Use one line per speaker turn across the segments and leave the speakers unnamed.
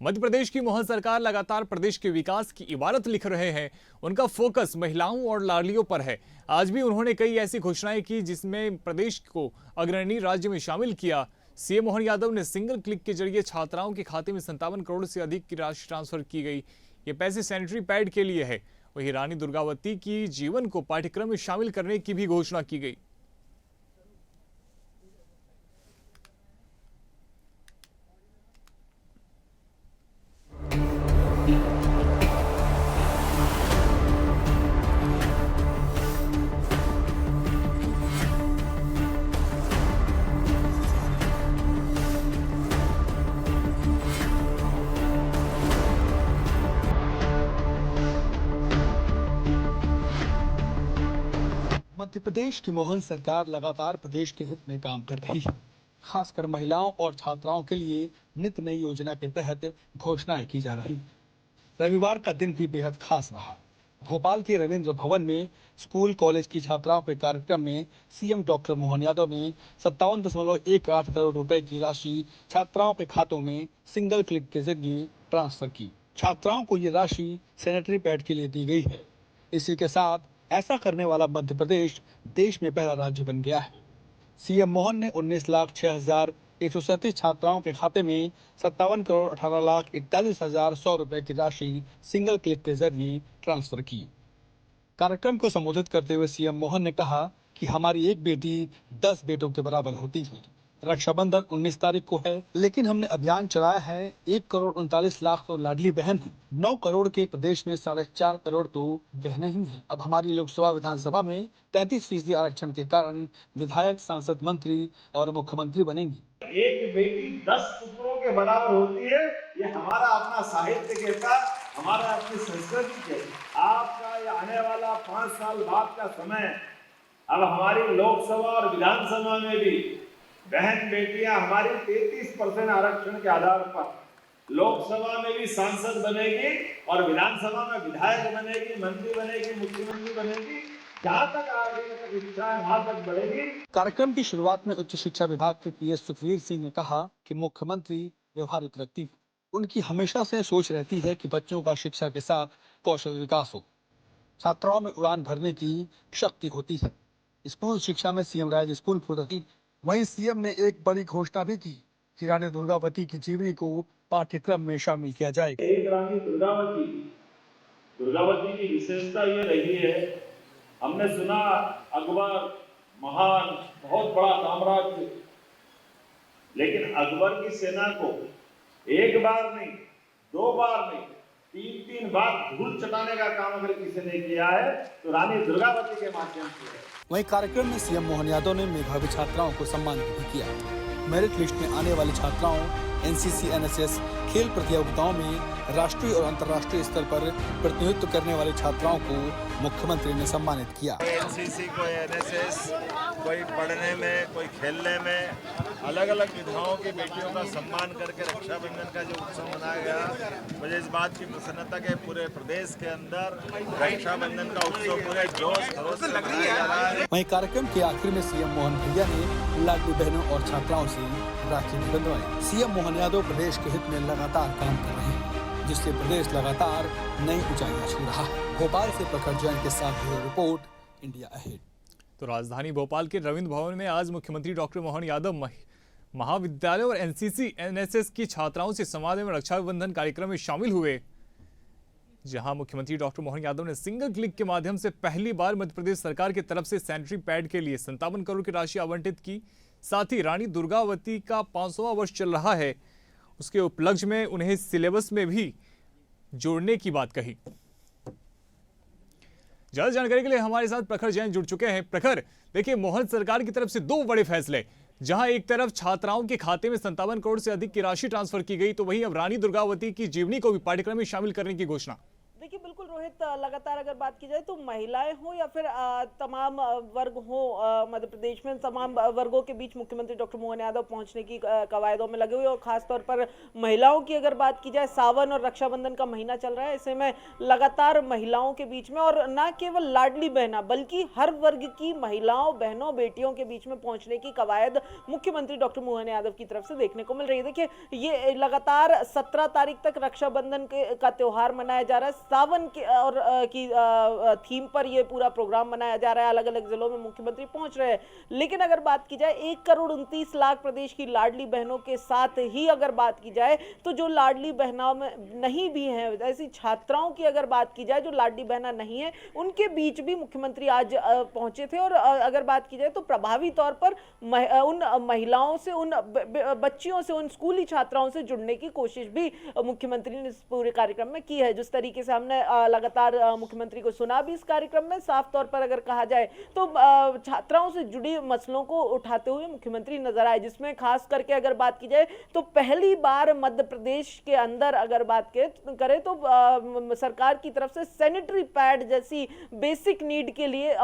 मध्य प्रदेश की मोहन सरकार लगातार प्रदेश के विकास की इबारत लिख रहे हैं। उनका फोकस महिलाओं और लाडलियों पर है। आज भी उन्होंने कई ऐसी घोषणाएं की जिसमें प्रदेश को अग्रणी राज्य में शामिल किया। सीएम मोहन यादव ने सिंगल क्लिक के जरिए छात्राओं के खाते में 57 करोड़ से अधिक की राशि ट्रांसफर की गई। ये पैसे सैनिटरी पैड के लिए है। वहीं रानी दुर्गावती की जीवन को पाठ्यक्रम में शामिल करने की भी घोषणा की गई।
मध्य प्रदेश की मोहन सरकार लगातार प्रदेश के हित में काम कर रही है। खासकर महिलाओं और छात्राओं के लिए नित नई योजना के तहत घोषणाएं की जा रही। रविवार का दिन भी बेहद खास रहा। भोपाल के रविंद्र भवन में स्कूल कॉलेज की छात्राओं के कार्यक्रम में सीएम डॉक्टर मोहन यादव ने 57.18 करोड़ रुपए की राशि छात्राओं के खातों में सिंगल क्लिक के जरिए ट्रांसफर की। छात्राओं को ये राशि सैनिटरी पैड के लिए दी गई है। इसी के साथ ऐसा करने वाला मध्य प्रदेश देश में पहला राज्य बन गया है। सीएम मोहन ने 19,06,137 छात्राओं के खाते में 57,18,41,100 रुपए की राशि सिंगल क्लिक के जरिए ट्रांसफर की। कार्यक्रम को संबोधित करते हुए सीएम मोहन ने कहा कि हमारी एक बेटी 10 बेटों के बराबर होती है। रक्षाबंधन 19 तारीख को है, लेकिन हमने अभियान चलाया है 1,39,00,000 तो लाडली बहन है। 9 करोड़ के प्रदेश में 4.5 करोड़ तो बहनें ही हैं। अब हमारी लोकसभा विधानसभा में 33% आरक्षण के कारण विधायक, सांसद, मंत्री और मुख्यमंत्री बनेंगी।
एक बेटी 10 पुत्रों के बराबर होती है। ये हमारा अपना साहित्य कहता, हमारा अपनी संस्कृति कहती। आपका ये आने वाला 5 साल बाद का समय, अब हमारी लोकसभा और विधानसभा में भी बहन बेटियां हमारी 33% आरक्षण के आधार पर लोकसभा में भी सांसद बनेगी और विधानसभा में विधायक बनेगी, मंत्री बनेगी, मुख्यमंत्री बनेगी। जहाँ तक आगे तक इच्छा है वहाँ तक बढ़ेगी।
कार्यक्रम की शुरुआत में उच्च शिक्षा विभाग के पीएस सुखवीर सिंह ने कहा कि मुख्यमंत्री व्यवहारिक व्यक्ति, उनकी हमेशा से सोच रहती है कि बच्चों का शिक्षा के साथ कौशल विकास हो, छात्राओं में उड़ान भरने की शक्ति होती है। स्कूल शिक्षा में सीएम राज स्कूल खुद। वहीं सीएम ने एक बड़ी घोषणा भी की कि रानी दुर्गावती की जीवनी को पाठ्यक्रम में शामिल किया जाएगा।
एक रानी दुर्गावती की विशेषता ये रही है, हमने सुना अकबर महान बहुत बड़ा साम्राज्य, लेकिन अकबर की सेना को एक बार नहीं, 2 बार नहीं, 3 बार धूल चटाने का काम अगर किसी ने किया है तो रानी दुर्गावती के माध्यम से है।
वहीं कार्यक्रम में सीएम मोहन यादव ने मेधावी छात्राओं को सम्मानित भी किया। मेरिट लिस्ट में आने वाली छात्राओं, एनसीसी, एनएसएस, खेल प्रतियोगिताओं में राष्ट्रीय और अंतर्राष्ट्रीय स्तर पर प्रतिनिधित्व करने वाली छात्राओं को मुख्यमंत्री ने सम्मानित किया।
एनसीसी, कोई एनएसएस, कोई पढ़ने में, कोई खेलने में, अलग अलग विधाओं की बेटियों का सम्मान करके रक्षाबंधन का जो उत्सव मनाया गया, मुझे इस बात की प्रसन्नता के पूरे प्रदेश के अंदर रक्षाबंधन का उत्सव पूरे जोश खरोश से मनाया जा रहा है।
वहीं कार्यक्रम के आखिर में सीएम मोहन भैया ने लाडली बहनों और छात्राओं से राखी भी बंधवाई। सीएम मोहन यादव प्रदेश के हित में लगातार काम कर रहे हैं, जिससे प्रदेश लगातार नई ऊंचाइयां छू रहा है। भोपाल से प्रखर जैन के साथ रिपोर्ट, इंडिया अहेड।
तो राजधानी भोपाल के रविंद्र भवन में आज मुख्यमंत्री डॉक्टर मोहन यादव महाविद्यालय और एनसीसी, एनएसएस की छात्राओं से संवाद में रक्षाबंधन कार्यक्रम में शामिल हुए, जहां मुख्यमंत्री डॉक्टर मोहन यादव ने सिंगल क्लिक के माध्यम से पहली बार मध्य प्रदेश सरकार की तरफ से सैनिटरी पैड के लिए 57 करोड़ की राशि आवंटित की। साथ ही रानी दुर्गावती का 500वां वर्ष चल रहा है, उसके उपलक्ष्य में उन्हें सिलेबस में भी जोड़ने की बात कही। ज्यादा जानकारी के लिए हमारे साथ प्रखर जैन जुड़ चुके हैं। प्रखर, देखिए, मोहन सरकार की तरफ से 2 बड़े फैसले, जहां एक तरफ छात्राओं के खाते में 57 करोड़ से अधिक की राशि ट्रांसफर की गई, तो वहीं अब रानी दुर्गावती की जीवनी को भी पाठ्यक्रम में शामिल करने की घोषणा।
देखिए, बिल्कुल रोहित, लगातार अगर बात की जाए तो महिलाएं हो या फिर तमाम वर्ग हो मध्य प्रदेश में, तमाम वर्गों के बीच मुख्यमंत्री डॉक्टर मोहन यादव पहुंचने की कवायदों में लगे हुए, और खासतौर पर महिलाओं की अगर बात की जाए, सावन और रक्षाबंधन का महीना चल रहा है, ऐसे में लगातार महिलाओं के बीच में, और न केवल लाडली बहना बल्कि हर वर्ग की महिलाओं, बहनों, बेटियों के बीच में पहुंचने की कवायद मुख्यमंत्री डॉक्टर मोहन यादव की तरफ से देखने को मिल रही है। देखिए, ये लगातार 17 तारीख तक रक्षाबंधन का त्योहार मनाया जा रहा है, सावन के और की थीम पर ये पूरा प्रोग्राम मनाया जा रहा है, अलग अलग जिलों में मुख्यमंत्री पहुंच रहे हैं। लेकिन अगर बात की जाए 1,29,00,000 प्रदेश की लाडली बहनों के साथ ही अगर बात की जाए, तो जो लाडली बहनों में नहीं भी हैं, ऐसी छात्राओं की अगर बात की जाए जो लाडली बहना नहीं है, उनके बीच भी मुख्यमंत्री आज पहुंचे थे। और अगर बात की जाए तो प्रभावी तौर पर उन महिलाओं से, उन बच्चियों से, उन स्कूली छात्राओं से जुड़ने की कोशिश भी मुख्यमंत्री ने इस पूरे कार्यक्रम में की है। जिस तरीके से हमने लगातार मुख्यमंत्री को सुना भी इस कार्यक्रम में, साफ तौर पर अगर कहा जाए तो छात्राओं से जुड़ी मसलों को उठाते हुए मुख्यमंत्री नजर आए, जिसमें खास करके अगर बात की जाए तो पहली बार मध्य प्रदेश के अंदर अगर बात करें तो सरकार की तरफ से सैनिटरी पैड जैसी बेसिक नीड के लिए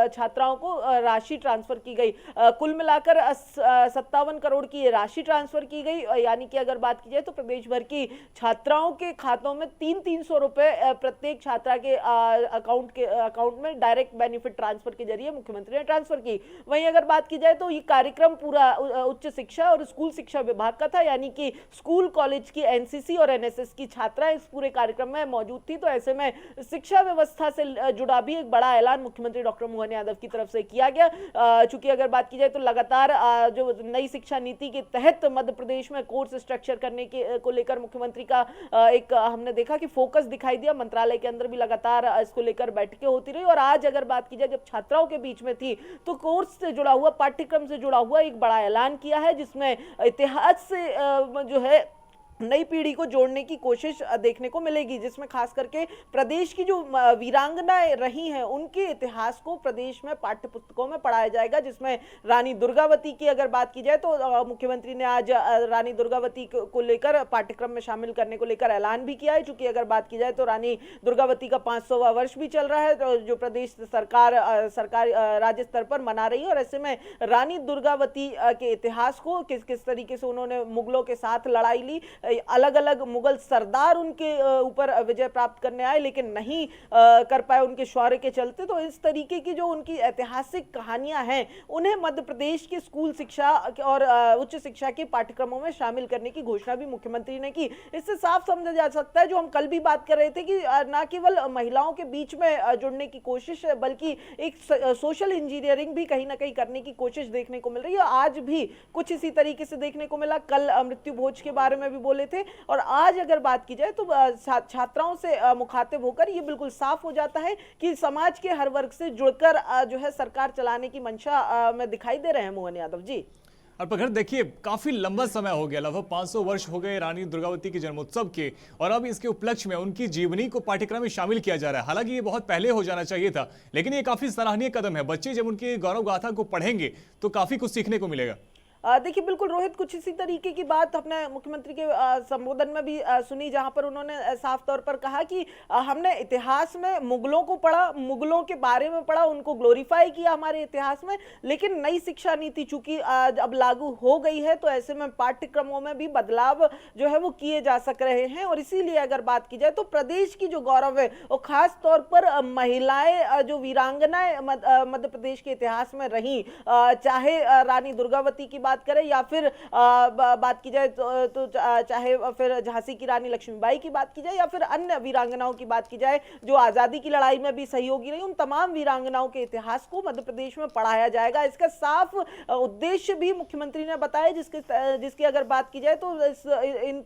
छात्राओं को राशि ट्रांसफर की गई। कुल मिलाकर 57 करोड़ की ये राशि ट्रांसफर की गई, यानी कि अगर बात की जाए तो प्रदेश भर की छात्राओं के खातों में 300 रुपए प्रत्येक छात्रा के अकाउंट में डायरेक्ट बेनिफिट ट्रांसफर के जरिए मुख्यमंत्री ने ट्रांसफर की। वहीं अगर बात की जाए तो ये कार्यक्रम पूरा उच्च शिक्षा और स्कूल शिक्षा विभाग का था, यानी कि स्कूल कॉलेज की एनसीसी और एनएसएस की छात्राएं इस पूरे कार्यक्रम में मौजूद थी। तो ऐसे में शिक्षा व्यवस्था से जुड़ा भी एक बड़ा ऐलान मुख्यमंत्री डॉक्टर मोहन यादव की तरफ से किया गया। चूंकि अगर बात की जाए तो लगातार जो नई शिक्षा नीति के तहत मध्य प्रदेश में कोर्स स्ट्रक्चर करने को लेकर मुख्यमंत्री का एक हमने देखा कि फोकस दिखाई दिया। मंत्रालय के अंदर भी लगातार इसको लेकर बैठकें होती रही, और आज अगर बात की जाए जब छात्राओं के बीच में थी तो कोर्स से जुड़ा हुआ, पाठ्यक्रम से जुड़ा हुआ एक बड़ा ऐलान किया है, जिसमें इतिहास से जो है नई पीढ़ी को जोड़ने की कोशिश देखने को मिलेगी, जिसमें खास करके प्रदेश की जो वीरांगनाएं रही हैं उनके इतिहास को प्रदेश में पाठ्य पुस्तकों में पढ़ाया जाएगा। जिसमें रानी दुर्गावती की अगर बात की जाए तो मुख्यमंत्री ने आज रानी दुर्गावती को लेकर पाठ्यक्रम में शामिल करने को लेकर ऐलान भी किया है। चूंकि अगर बात की जाए तो रानी दुर्गावती का 500वां वर्ष भी चल रहा है, तो जो प्रदेश सरकार राज्य स्तर पर मना रही है, और ऐसे में रानी दुर्गावती के इतिहास को किस तरीके से उन्होंने मुगलों के साथ लड़ाई ली, अलग अलग मुगल सरदार उनके ऊपर विजय प्राप्त करने आए लेकिन नहीं कर पाए उनके शौर्य के चलते। तो इस तरीके की जो उनकी ऐतिहासिक कहानियां हैं उन्हें मध्य प्रदेश की स्कूल शिक्षा और उच्च शिक्षा के पाठ्यक्रमों में शामिल करने की घोषणा भी मुख्यमंत्री ने की। इससे साफ समझा जा सकता है, जो हम कल भी बात कर रहे थे कि न केवल महिलाओं के बीच में जुड़ने की कोशिश है, बल्कि एक सोशल इंजीनियरिंग भी कहीं ना कहीं करने की कोशिश देखने को मिल रही है। आज भी कुछ इसी तरीके से देखने को मिला। कल मृत्यु भोज के बारे में भी बोले थे, और आज अगर बात की जाए तो छात्राओं से मुखातिब होकर ये बिल्कुल साफ हो जाता है कि समाज के हर वर्ग से जुड़कर जो है सरकार चलाने की मंशा में दिखाई दे रहे हैं मोहन यादव जी।
और प्रखर देखिए, काफी लंबा समय हो गया, लगभग 500 वर्ष हो गए रानी दुर्गावती के जन्मोत्सव के, और अब इसके उपलक्ष्य में उनकी जीवनी को पाठ्यक्रम में शामिल किया जा रहा है। हालांकि ये बहुत पहले हो जाना चाहिए था, लेकिन ये काफी सराहनीय कदम है। बच्चे जब उनकी गौरव गाथा को पढ़ेंगे तो काफी कुछ सीखने को मिलेगा।
देखिए, बिल्कुल रोहित, कुछ इसी तरीके की बात अपने मुख्यमंत्री के संबोधन में भी सुनी, जहां पर उन्होंने साफ तौर पर कहा कि हमने इतिहास में मुगलों को पढ़ा, मुगलों के बारे में पढ़ा, उनको ग्लोरीफाई किया हमारे इतिहास में, लेकिन नई शिक्षा नीति चूंकि अब लागू हो गई है तो ऐसे में पाठ्यक्रमों में भी बदलाव जो है वो किए जा सक रहे हैं। और इसीलिए अगर बात की जाए तो प्रदेश की जो गौरव है और खास तौर पर महिलाएं, जो वीरांगनाएं मध्य प्रदेश के इतिहास में रही, चाहे रानी दुर्गावती की बात करें या फिर बात की जाए तो चाहे फिर झांसी की रानी लक्ष्मीबाई की बात की जाए या फिर अन्य वीरांगनाओं की बात की जाए जो आजादी की लड़ाई में भी सहयोगी रही, उन तमाम वीरांगनाओं के इतिहास को मध्य प्रदेश में पढ़ाया जाएगा। इसका साफ उद्देश्य भी मुख्यमंत्री ने बताया, जिसकी अगर बात की जाए तो इन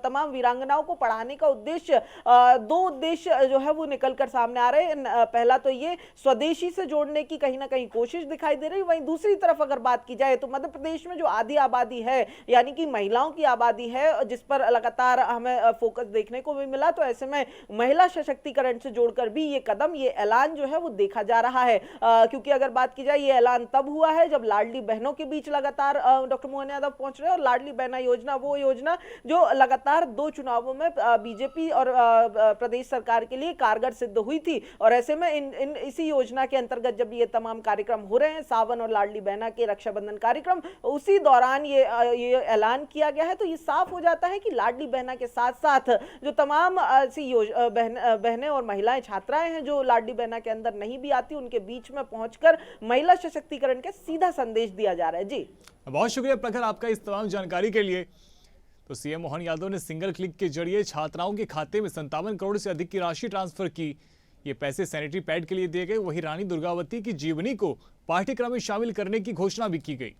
तमाम वीरांगनाओं को पढ़ाने का उद्देश्य, दो उद्देश्य जो है वो निकल कर सामने आ रहे हैं। पहला तो ये स्वदेशी से जोड़ने की कहीं ना कहीं कोशिश दिखाई दे रही है, वहीं दूसरी तरफ अगर बात की जाए तो मध्य प्रदेश में जो आधी आबादी है यानी कि महिलाओं की आबादी है जिस पर लगातार हमें फोकस देखने को भी मिला, तो ऐसे में महिला सशक्तिकरण से जोड़कर भी ये कदम, ये ऐलान जो है वो देखा जा रहा है। क्योंकि अगर बात की जाए, ये ऐलान तब हुआ है जब लाडली बहनों के बीच लगातार डॉक्टर मोहन यादव पहुंच रहे हैं, और लाडली बहना योजना वो योजना जो लगातार 2 चुनावों में बीजेपी और प्रदेश सरकार के लिए कारगर सिद्ध हुई थी। और ऐसे में इसी योजना के अंतर्गत जब ये तमाम कार्यक्रम हो रहे हैं, सावन और लाडली बहना के रक्षाबंधन कार्यक्रम, उसी दौरान ये ऐलान किया गया है। तो ये साफ हो जाता है कि लाडली बहना के साथ साथ जो तमाम ऐसी बहनें और महिलाएं छात्राएं हैं जो लाडली बहना के अंदर नहीं भी आती, उनके बीच में पहुंचकर महिला सशक्तिकरण का सीधा संदेश दिया जा रहा है। जी
बहुत शुक्रिया प्रखर आपका इस तमाम जानकारी के लिए। तो सीएम मोहन यादव ने सिंगल क्लिक के जरिए छात्राओं के खाते में 57 करोड़ से अधिक की राशि ट्रांसफर की। ये पैसे सैनिटरी पैड के लिए दिए गए। वहीं रानी दुर्गावती की जीवनी को पाठ्यक्रम में शामिल करने की घोषणा भी की गई।